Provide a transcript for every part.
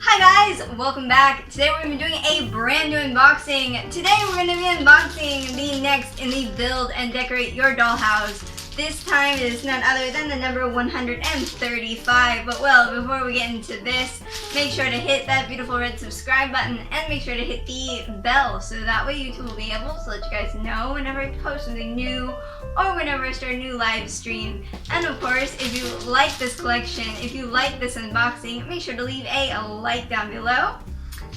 Hi guys, welcome back. Today we're going to be doing a brand new unboxing. Today we're going to be unboxing the next in the Build and Decorate Your Dollhouse. This time it is none other than the number 135. But well, before we get into this, make sure to hit that beautiful red subscribe button and make sure to hit the bell so that way YouTube will be able to let you guys know whenever I post something new or whenever I start a new live stream. And of course, if you like this collection, if you like this unboxing, make sure to leave a like down below.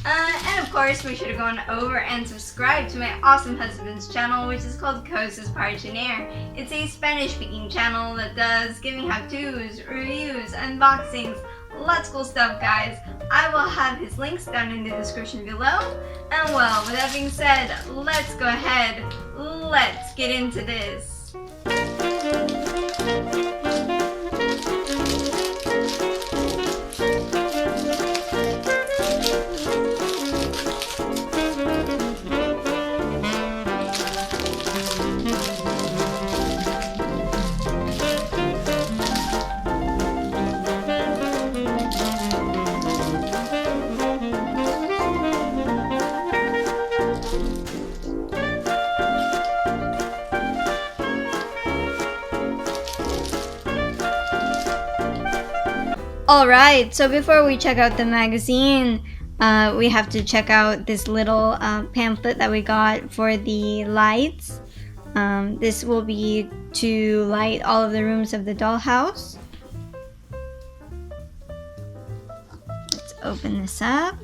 And of course, make sure to go on over and subscribe to my awesome husband's channel, which is called Cosas Parchiner. It's a Spanish-speaking channel that does giving how-tos, reviews, unboxings, lots of cool stuff, guys. I will have his links down in the description below. And well, with that being said, let's go ahead. Let's get into this. Alright, so before we check out the magazine, we have to check out this little pamphlet that we got for the lights. This will be to light all of the rooms of the dollhouse. Let's open this up.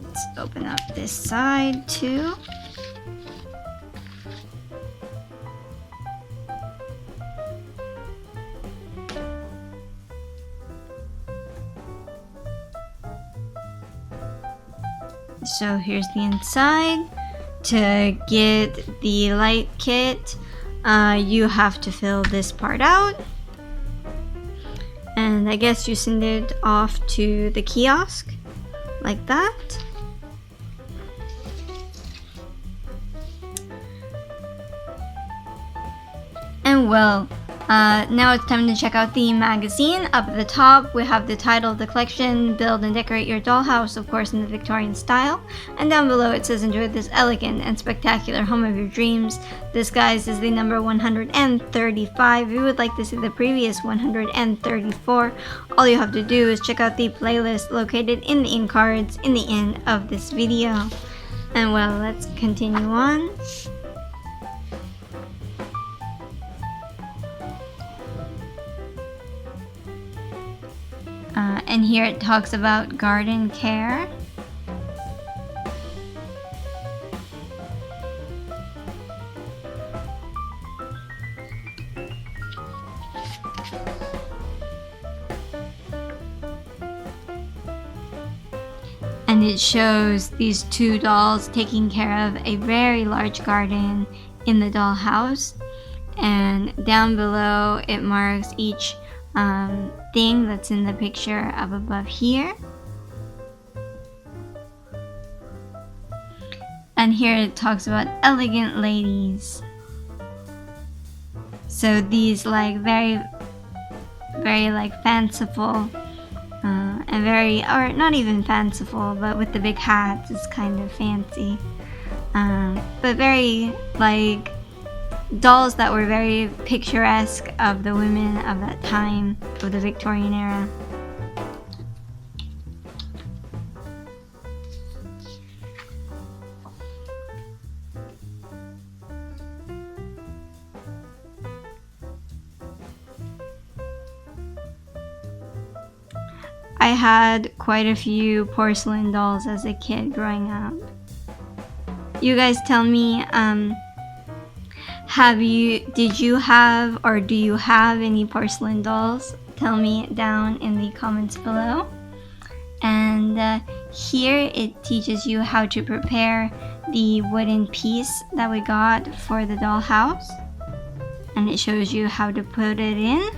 Let's open up this side too. So here's the inside. To get the light kit, you have to fill this part out. And I guess you send it off to the kiosk, like that. And well, now it's time to check out the magazine. Up at the top, we have the title of the collection, Build and Decorate Your Dollhouse, of course in the Victorian style. And down below it says, enjoy this elegant and spectacular home of your dreams. This, guys, is the number 135. If you would like to see the previous 134, all you have to do is check out the playlist located in the end cards in the end of this video. And well, let's continue on. And here it talks about garden care. And it shows these two dolls taking care of a very large garden in the dollhouse. And down below it marks each thing that's in the picture up above here. And here it talks about elegant ladies. So these like very like fanciful and very, or not even fanciful, but with the big hats is kind of fancy, but very like dolls that were very picturesque of the women of that time, of the Victorian era. I had quite a few porcelain dolls as a kid growing up. You guys tell me, did you have or do you have any porcelain dolls? Tell me down in the comments below. And here it teaches you how to prepare the wooden piece that we got for the dollhouse. And it shows you how to put it in.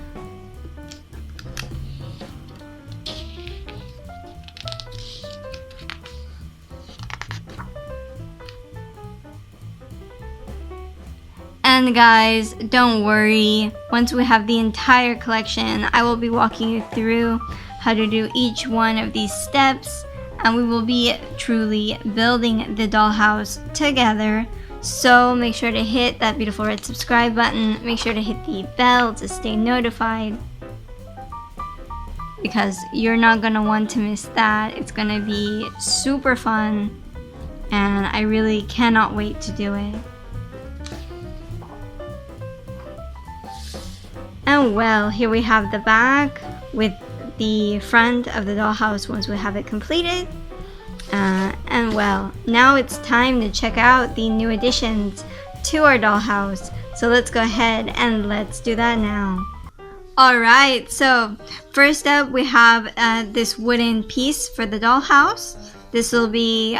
And guys, don't worry, once we have the entire collection, I will be walking you through how to do each one of these steps, and we will be truly building the dollhouse together. So make sure to hit that beautiful red subscribe button, make sure to hit the bell to stay notified, because you're not going to want to miss that. It's going to be super fun, and I really cannot wait to do it. And well, here we have the back with the front of the dollhouse once we have it completed. And well, now it's time to check out the new additions to our dollhouse. So let's go ahead and let's do that now. Alright, so first up we have this wooden piece for the dollhouse. This will be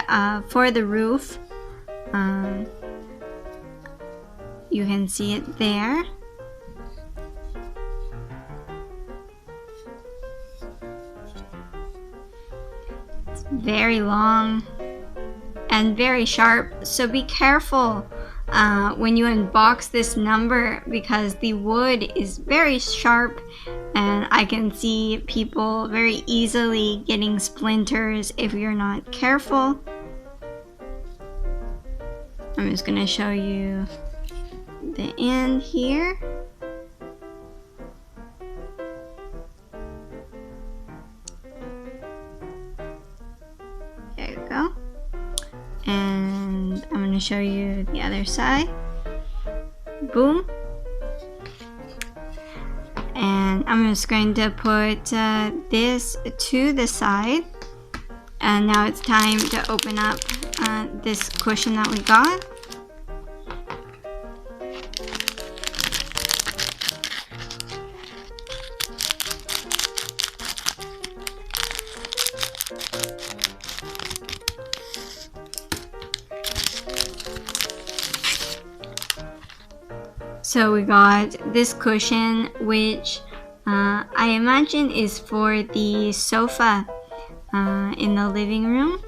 for the roof. You can see it there. It's very long and very sharp, so be careful when you unbox this number, because the wood is very sharp and I can see people very easily getting splinters if you're not careful. I'm just gonna show you the end here. There you go. And I'm going to show you the other side. Boom. And I'm just going to put this to the side. And now it's time to open up this cushion that we got. So we got this cushion, which I imagine is for the sofa in the living room,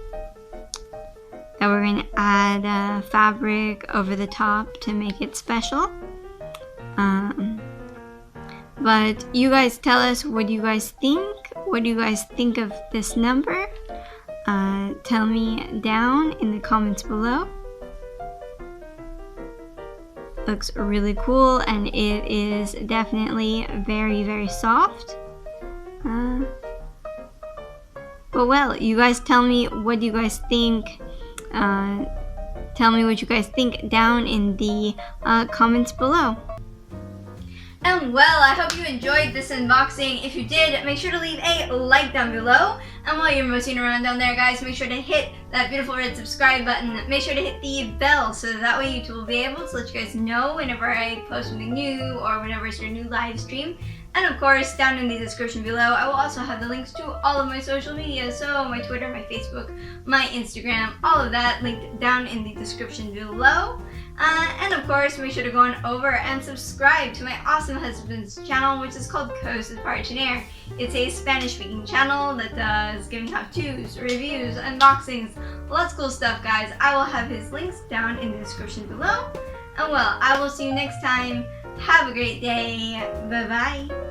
that we're going to add fabric over the top to make it special. But you guys tell us what you guys think. What do you guys think of this number? Tell me down in the comments below. Looks really cool, and it is definitely very, very soft. But well, you guys tell me what you guys think. Tell me what you guys think down in the comments below. And well, I hope you enjoyed this unboxing. If you did, make sure to leave a like down below. And while you're moseying around down there, guys, make sure to hit that beautiful red subscribe button. Make sure to hit the bell so that way YouTube will be able to let you guys know whenever I post something new or whenever it's your new live stream. And of course, down in the description below, I will also have the links to all of my social media. So my Twitter, my Facebook, my Instagram, all of that linked down in the description below. And of course, make sure to go on over and subscribe to my awesome husband's channel, which is called Cosas Parchiner. It's a Spanish-speaking channel that does giving how-tos, reviews, unboxings, lots of cool stuff, guys. I will have his links down in the description below. And well, I will see you next time. Have a great day. Bye-bye.